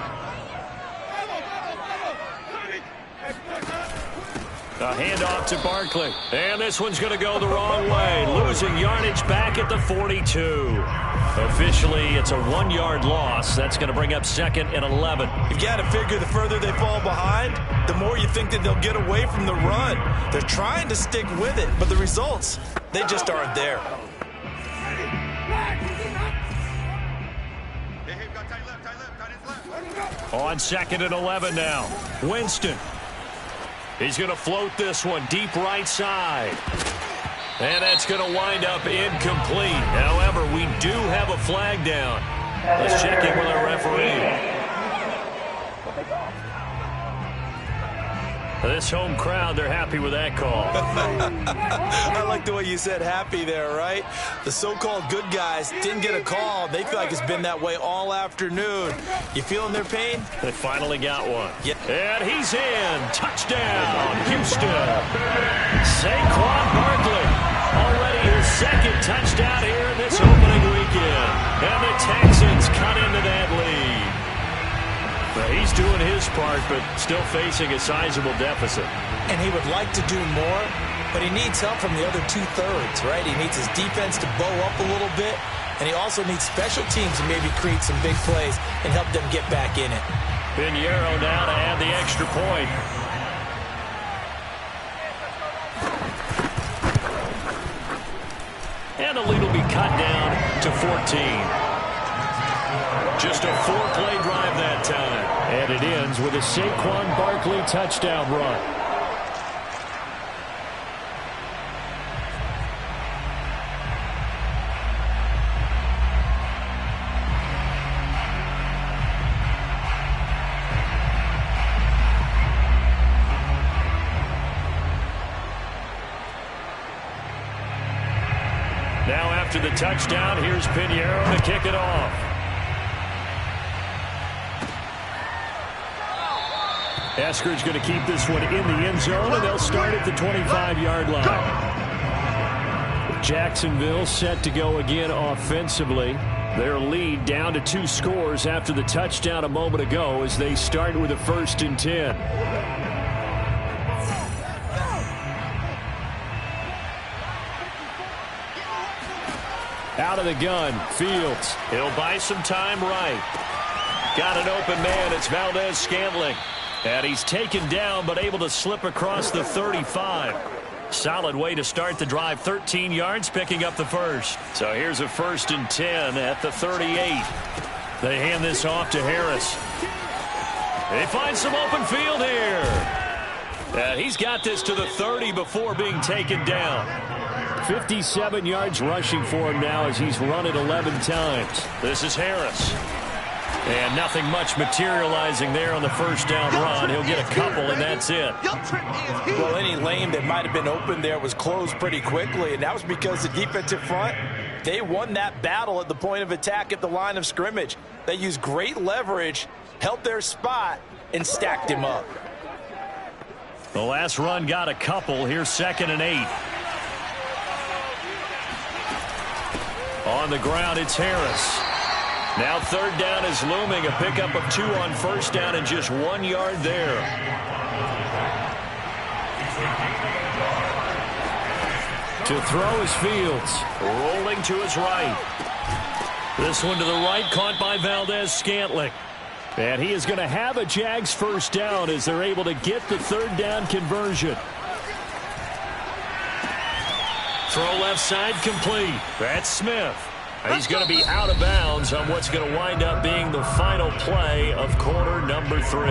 A handoff to Barkley. And this one's going to go the wrong way. Losing yardage back at the 42. Officially, it's a 1-yard loss. That's going to bring up 2nd and 11. You've got to figure the further they fall behind, the more you think that they'll get away from the run. They're trying to stick with it, but the results, they just aren't there. On 2nd and 11 now. Winston. He's going to float this one deep right side. And that's going to wind up incomplete. However, we do have a flag down. Let's check in with our referee. This home crowd, they're happy with that call. I like the way you said happy there, right? The so-called good guys didn't get a call. They feel like it's been that way all afternoon. You feeling their pain? They finally got one. Yeah. And he's in. Touchdown, Houston. Saquon Barkley. Already his 2nd touchdown here in this opening weekend. And the Texans cut into that lead. Well, he's doing his part, but still facing a sizable deficit. And he would like to do more, but he needs help from the other 2/3, right? He needs his defense to bow up a little bit, and he also needs special teams to maybe create some big plays and help them get back in it. Pinheiro now to add the extra point. And the lead will be cut down to 14. Just a 4-play drive that time. And it ends with a Saquon Barkley touchdown run. Now after the touchdown, here's Pinheiro to kick it off. Esker's going to keep this one in the end zone, and they'll start at the 25-yard line. Jacksonville set to go again offensively. Their lead down to 2 scores after the touchdown a moment ago as they start with a 1st and 10. Out of the gun, Fields. He'll buy some time right. Got an open man. It's Valdez Scantling. And he's taken down, but able to slip across the 35. Solid way to start the drive. 13 yards, picking up the first. So here's a 1st and 10 at the 38. They hand this off to Harris. They find some open field here. He's got this to the 30 before being taken down. 57 yards rushing for him now as he's run it 11 times. This is Harris. And nothing much materializing there on the first down run. He'll get a couple, and that's it. Well, any lane that might have been open there was closed pretty quickly, and that was because the defensive front, they won that battle at the point of attack at the line of scrimmage. They used great leverage, held their spot, and stacked him up. The last run got a couple. Here's 2nd and 8. On the ground, it's Harris. Now 3rd down is looming. A pickup of 2 on 1st down and just 1 yard there. To throw is Fields. Rolling to his right. This one to the right, caught by Valdez-Scantling. And he is going to have a Jags 1st down as they're able to get the 3rd down conversion. Throw left side complete. That's Smith. He's going to be out of bounds on what's going to wind up being the final play of quarter number 3.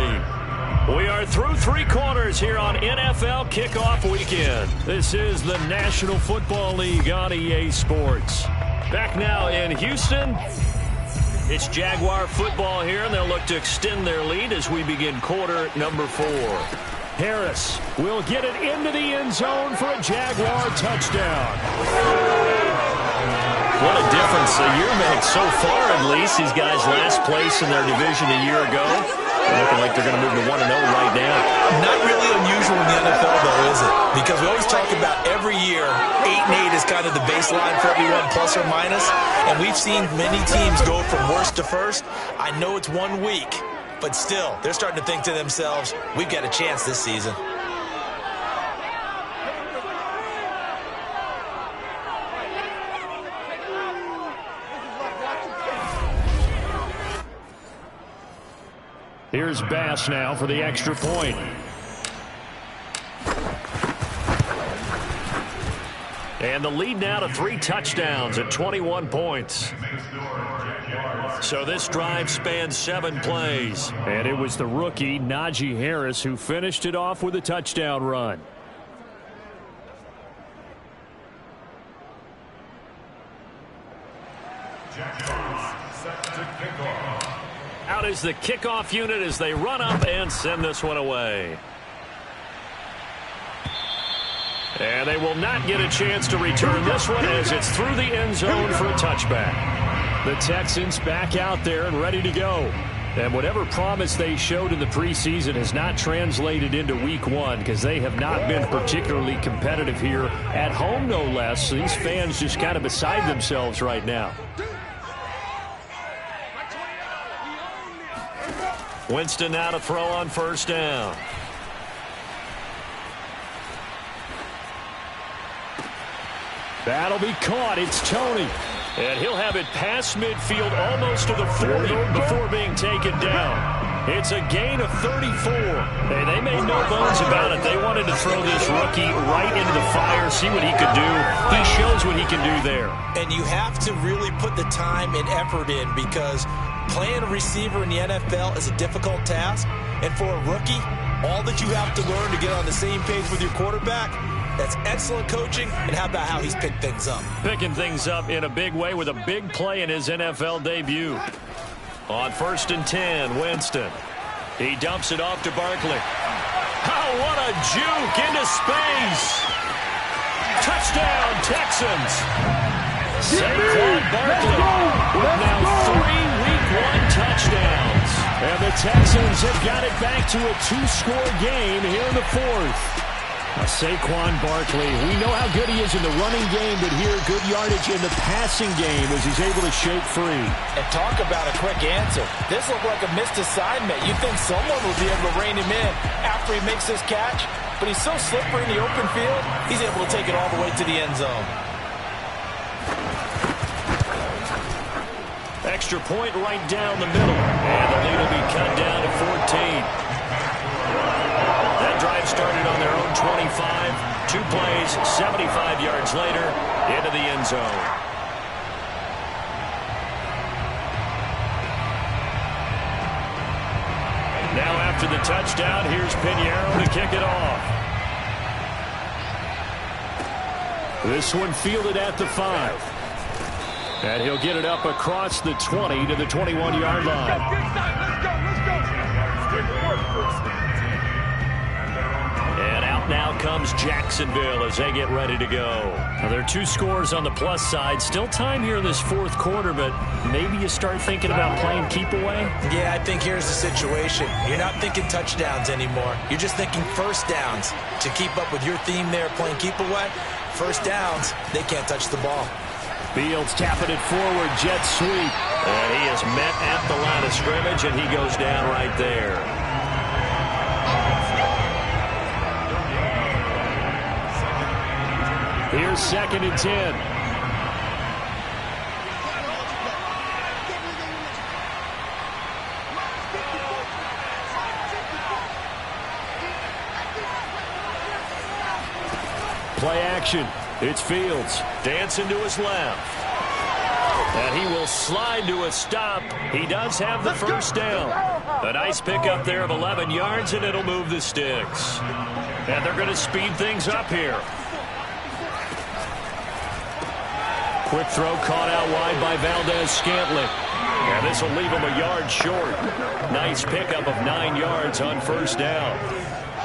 We are through 3 quarters here on NFL Kickoff Weekend. This is the National Football League on EA Sports. Back now in Houston. It's Jaguar football here, and they'll look to extend their lead as we begin quarter number 4. Harris will get it into the end zone for a Jaguar touchdown. What a difference a year makes so far, at least. These guys last place in their division a year ago. Looking like they're going to move to 1-0 right now. Not really unusual in the NFL, though, is it? Because we always talk about every year, 8-8 is kind of the baseline for everyone, plus or minus. And we've seen many teams go from worst to first. I know it's 1 week, but still, they're starting to think to themselves, we've got a chance this season. Here's Bass now for the extra point. And the lead now to 3 touchdowns at 21 points. So this drive spans 7 plays. And it was the rookie, Najee Harris, who finished it off with a touchdown run. Out is the kickoff unit as they run up and send this one away. And they will not get a chance to return this one as it's through the end zone for a touchback. The Texans back out there and ready to go. And whatever promise they showed in the preseason has not translated into week 1 because they have not been particularly competitive here at home, no less. So these fans just kind of beside themselves right now. Winston now to throw on 1st down. That'll be caught. It's Tony. And he'll have it past midfield almost to the 40 before being taken down. It's a gain of 34. Hey, they made no bones about it. They wanted to throw this rookie right into the fire, see what he could do. He shows what he can do there. And you have to really put the time and effort in because playing a receiver in the NFL is a difficult task. And for a rookie, all that you have to learn to get on the same page with your quarterback, that's excellent coaching. And how about how he's picked things up? Picking things up in a big way with a big play in his NFL debut. On 1st and 10, Winston. He dumps it off to Barkley. Oh, what a juke into space. Touchdown, Texans. Saquon Barkley with now 3 Week 1 touchdowns. And the Texans have got it back to a 2-score game here in the 4th. Saquon Barkley, we know how good he is in the running game, but here good yardage in the passing game as he's able to shake free. And talk about a quick answer. This looked like a missed assignment. You'd think someone would be able to rein him in after he makes this catch, but he's so slippery in the open field, he's able to take it all the way to the end zone. Extra point right down the middle, and the lead will be cut down to 14. That drive started on their own 25. 2 plays, 75 yards later, into the end zone. Now after the touchdown, here's Pinheiro to kick it off. This one fielded at the 5. And he'll get it up across the 20 to the 21-yard line. And out now comes Jacksonville as they get ready to go. Now, there are 2 scores on the plus side. Still time here in this 4th quarter, but maybe you start thinking about playing keep away? Yeah, I think here's the situation. You're not thinking touchdowns anymore. You're just thinking first downs. To keep up with your theme there, playing keep away, first downs, they can't touch the ball. Fields tapping it forward, jet sweep. And he is met at the line of scrimmage, and he goes down right there. Here's 2nd and 10. Play action. It's Fields dancing to his left. And he will slide to a stop. He does have the first down. A nice pickup there of 11 yards, and it'll move the sticks. And they're going to speed things up here. Quick throw caught out wide by Valdez-Scantling. And this will leave him a yard short. Nice pickup of 9 yards on first down.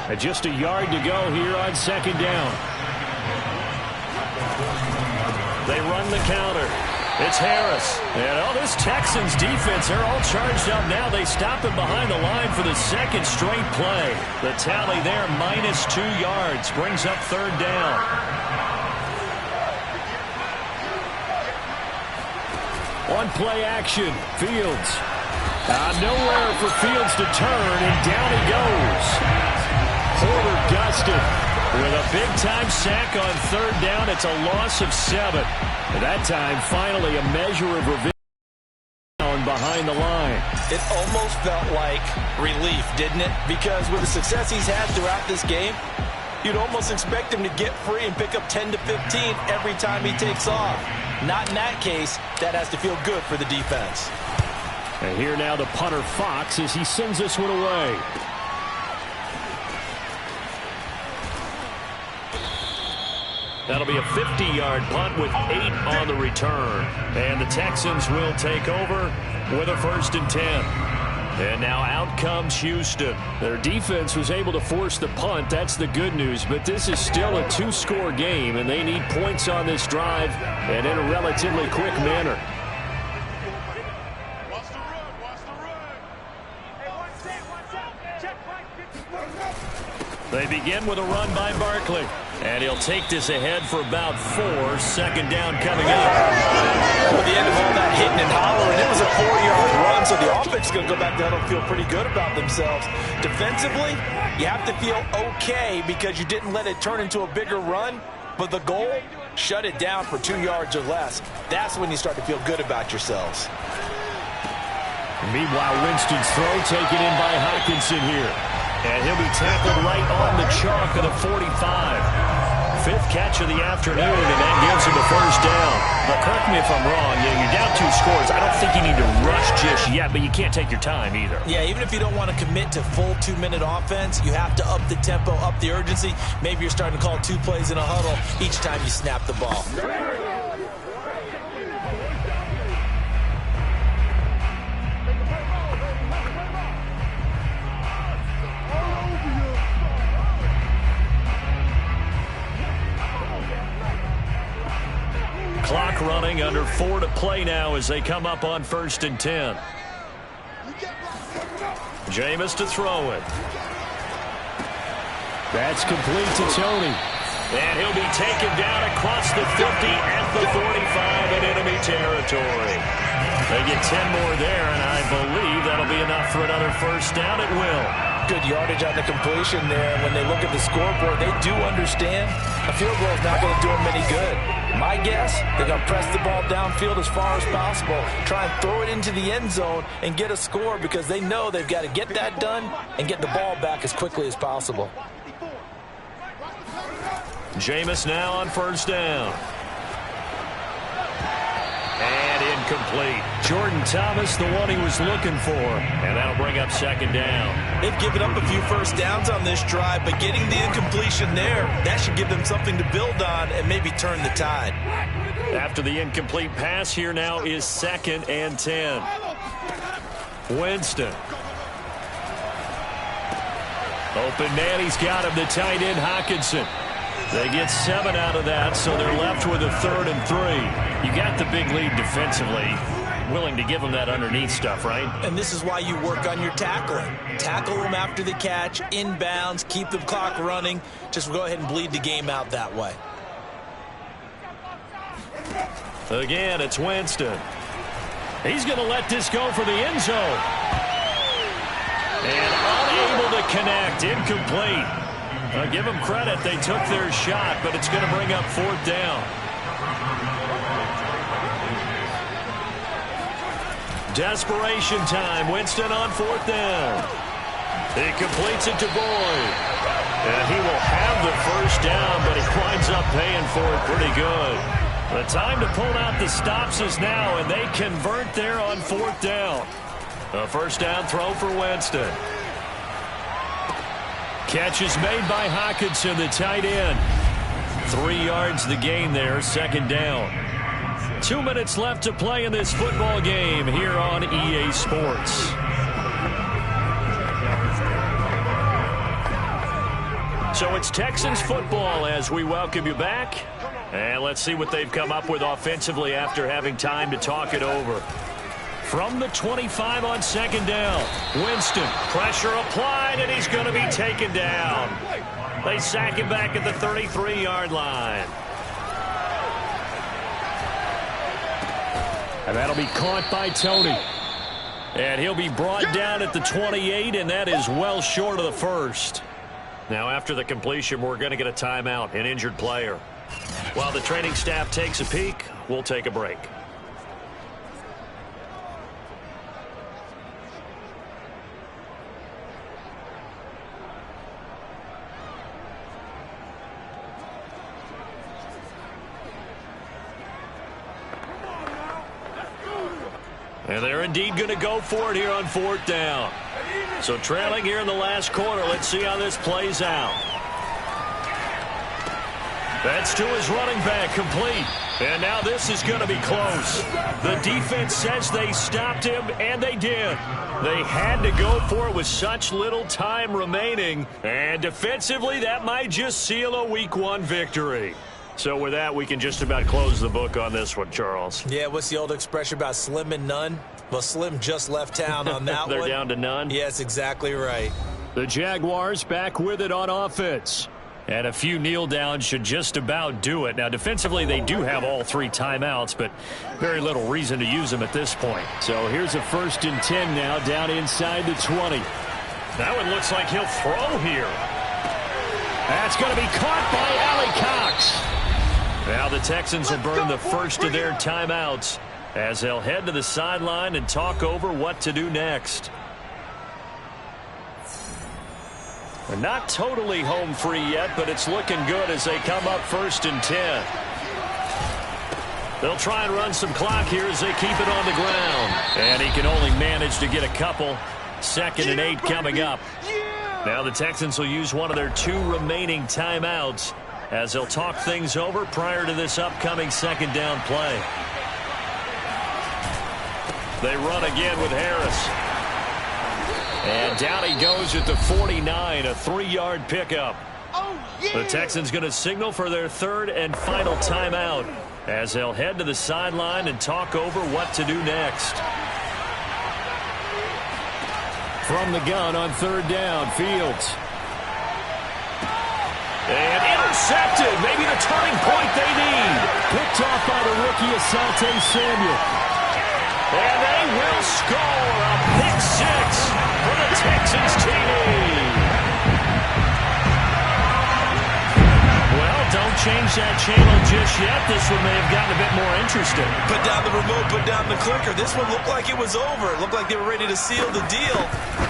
And just a yard to go here on 2nd down. They run the counter. It's Harris. And this Texans defense, they're all charged up now. They stop him behind the line for the 2nd straight play. The tally there, -2 yards, brings up 3rd down. On play action, Fields. Nowhere for Fields to turn, and down he goes. Porter Gustin with a big-time sack on 3rd down. It's a loss of 7. At that time, finally, a measure of revenge behind the line. It almost felt like relief, didn't it? Because with the success he's had throughout this game, you'd almost expect him to get free and pick up 10 to 15 every time he takes off. Not in that case. That has to feel good for the defense. And here now the punter Fox as he sends this one away. That'll be a 50-yard punt with 8 on the return. And the Texans will take over with a 1st and 10. And now out comes Houston. Their defense was able to force the punt. That's the good news. But this is still a 2-score game, and they need points on this drive and in a relatively quick manner. They begin with a run by Barkley. And he'll take this ahead for about 4. 2nd down coming up. At the end of all that hitting and hollering, it was a 4-yard run, so the offense is going to go back down and feel pretty good about themselves. Defensively, you have to feel okay because you didn't let it turn into a bigger run, but the goal, shut it down for 2 yards or less. That's when you start to feel good about yourselves. Meanwhile, Winston's throw taken in by Hockenson here. And he'll be tackled right on the chalk of the 45. 5th catch of the afternoon, and that gives him a first down. But correct me if I'm wrong, you're down 2 scores. I don't think you need to rush just yet, but you can't take your time either. Yeah, even if you don't want to commit to full 2-minute offense, you have to up the tempo, up the urgency. Maybe you're starting to call 2 plays in a huddle each time you snap the ball. Clock running, under 4 to play now as they come up on 1st and 10. Jameis to throw it. That's complete to Tony. And he'll be taken down across the 50 at the 45 in enemy territory. They get 10 more there, and I believe that'll be enough for another first down. It will. Good yardage on the completion there. When they look at the scoreboard, they do understand a field goal is not going to do them any good. My guess, they're going to press the ball downfield as far as possible, try and throw it into the end zone and get a score because they know they've got to get that done and get the ball back as quickly as possible. Jameis now on first down. And incomplete. Jordan Thomas, the one he was looking for. And that'll bring up second down. They've given up a few first downs on this drive, but getting the incompletion there, that should give them something to build on and maybe turn the tide. After the incomplete pass, here now is 2nd and 10. Winston. Open man, he's got him, the tight end, Hockenson. They get 7 out of that, so they're left with a 3rd and 3. You got the big lead defensively. Willing to give them that underneath stuff, right? And this is why you work on your tackling. Tackle them after the catch, inbounds, keep the clock running. Just go ahead and bleed the game out that way. Again, it's Winston. He's going to let this go for the end zone. And unable to connect, incomplete. Give them credit, they took their shot, but it's going to bring up 4th down. Desperation time, Winston on 4th down. He completes it to Boyd. And he will have the first down, but he winds up paying for it pretty good. The time to pull out the stops is now, and they convert there on 4th down. A first down throw for Winston. Catch is made by Hockenson, the tight end. 3 yards the gain there, 2nd down. 2 minutes left to play in this football game here on EA Sports. So it's Texans football as we welcome you back. And let's see what they've come up with offensively after having time to talk it over. From the 25 on 2nd down, Winston, pressure applied, and he's going to be taken down. They sack him back at the 33-yard line. And that'll be caught by Tony. And he'll be brought down at the 28, and that is well short of the first. Now, after the completion, we're going to get a timeout, an injured player. While the training staff takes a peek, we'll take a break. And they're indeed going to go for it here on 4th down. So trailing here in the last quarter. Let's see how this plays out. That's to his running back, complete. And now this is going to be close. The defense says they stopped him, and they did. They had to go for it with such little time remaining. And defensively, that might just seal a Week 1 victory. So with that, we can just about close the book on this one, Charles. Yeah, what's the old expression about slim and none? Well, Slim just left town on that They're one. down to none? Yes, exactly right. The Jaguars back with it on offense. And a few kneel downs should just about do it. Now, defensively, they do have all 3 timeouts, but very little reason to use them at this point. So here's a 1st and 10 now, down inside the 20. That one looks like he'll throw here. That's going to be caught by Allie Cox. Now the Texans will burn the first of their timeouts as they'll head to the sideline and talk over what to do next. They're not totally home free yet, but it's looking good as they come up 1st and 10. They'll try and run some clock here as they keep it on the ground. And he can only manage to get a couple. 2nd and 8 coming up. Now the Texans will use one of their 2 remaining timeouts as they'll talk things over prior to this upcoming 2nd down play. They run again with Harris. And down he goes at the 49, a 3-yard pickup. The Texans going to signal for their 3rd and final timeout as they'll head to the sideline and talk over what to do next. From the gun on 3rd down, Fields. And intercepted, maybe the turning point they need. Picked off by the rookie Asante Samuel. And they will score a pick 6 for the Texans TD. Well, don't change that channel just yet. This one may have gotten a bit more interesting. Put down the remote, put down the clicker. This one looked like it was over. It looked like they were ready to seal the deal.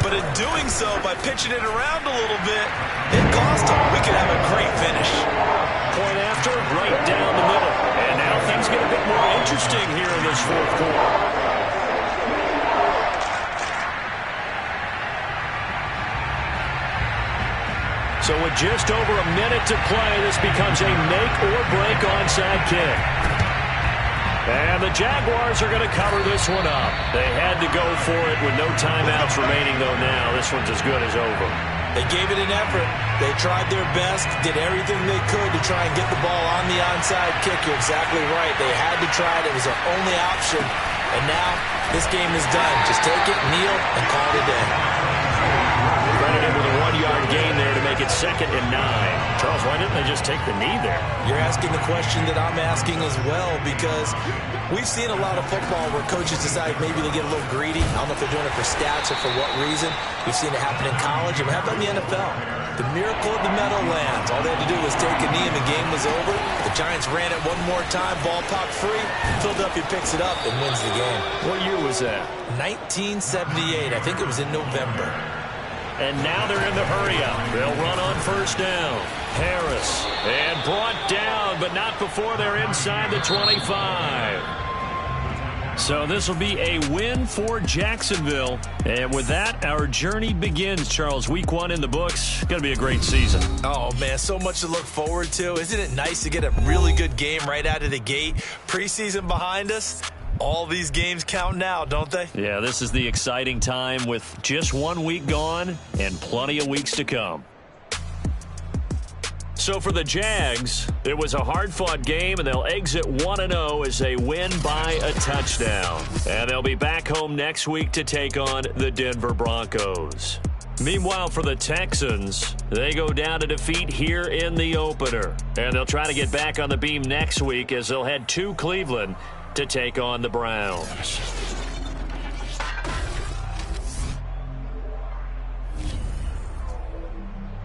But in doing so, by pitching it around a little bit, it cost them. We could have a great finish. Point after, right down the middle. And now things get a bit more interesting here in this fourth quarter. So with just over a minute to play, this becomes a make-or-break onside kick. And the Jaguars are going to cover this one up. They had to go for it with no timeouts remaining, though now. This one's as good as over. They gave it an effort. They tried their best, did everything they could to try and get the ball on the onside kick. You're exactly right. They had to try it. It was their only option. And now this game is done. Just take it, kneel, and call it a day. Credited with a 1-yard gain there to make it 2nd and 9. Charles, why didn't they just take the knee there? You're asking the question that I'm asking as well, because we've seen a lot of football where coaches decide maybe they get a little greedy. I don't know if they're doing it for stats or for what reason. We've seen it happen in college, and we have done in the NFL. The miracle of the Meadowlands. All they had to do was take a knee, and the game was over. The Giants ran it one more time, ball popped free. Philadelphia picks it up and wins the game. What year was that? 1978. I think it was in November. And now they're in the hurry-up. They'll run on first down. Harris. And brought down, but not before they're inside the 25. So this will be a win for Jacksonville. And with that, our journey begins, Charles. Week 1 in the books. Going to be a great season. Oh, man, so much to look forward to. Isn't it nice to get a really good game right out of the gate? Preseason behind us. All these games count now, don't they? Yeah, this is the exciting time with just 1 week gone and plenty of weeks to come. So for the Jags, it was a hard-fought game, and they'll exit 1-0 as they win by a touchdown. And they'll be back home next week to take on the Denver Broncos. Meanwhile, for the Texans, they go down to defeat here in the opener. And they'll try to get back on the beam next week as they'll head to Cleveland to take on the Browns.